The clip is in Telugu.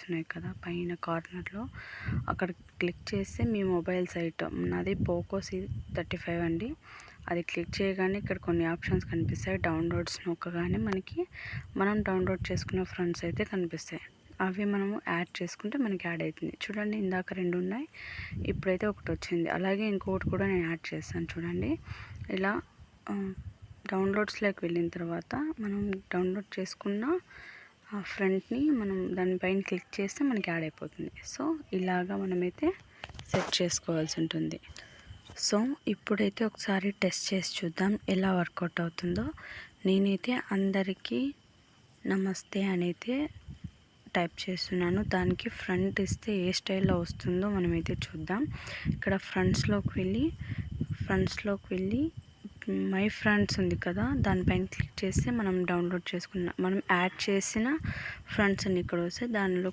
కనిపిస్తున్నాయి కదా పైన కార్నర్లో, అక్కడ క్లిక్ చేస్తే మీ మొబైల్ సైట్, నాది పోకో C35 అండి. అది క్లిక్ చేయగానే ఇక్కడ కొన్ని ఆప్షన్స్ కనిపిస్తాయి. డౌన్లోడ్స్ నొక్కగానే మనం డౌన్లోడ్ చేసుకున్న ఫ్రెండ్స్ అయితే కనిపిస్తాయి. అవి మనము యాడ్ చేసుకుంటే మనకి యాడ్ అవుతుంది. చూడండి, ఇందాక 2 ఉన్నాయి, ఇప్పుడైతే ఒకటి వచ్చింది. అలాగే ఇంకొకటి కూడా నేను యాడ్ చేస్తాను చూడండి. ఇలా డౌన్లోడ్స్లోకి వెళ్ళిన తర్వాత మనం డౌన్లోడ్ చేసుకున్న ఫ్రెండ్ని మనం దానిపైన క్లిక్ చేస్తే మనకి యాడ్ అయిపోతుంది. సో ఇలాగా మనమైతే సెట్ చేసుకోవాల్సి ఉంటుంది. సో ఇప్పుడైతే ఒకసారి టెస్ట్ చేసి చూద్దాం ఎలా వర్కౌట్ అవుతుందో. నేనైతే అందరికీ నమస్తే అని అయితే టైప్ చేస్తున్నాను. దానికి ఫ్రంట్ ఇస్తే ఏ స్టైల్లో వస్తుందో మనమైతే చూద్దాం. ఇక్కడ ఫ్రెండ్స్లోకి వెళ్ళి మై ఫ్రెండ్స్ ఉంది కదా, దానిపైన క్లిక్ చేస్తే మనం డౌన్లోడ్ చేసుకున్న, మనం యాడ్ చేసిన ఫ్రెండ్స్ అని ఇక్కడ వస్తే దానిలో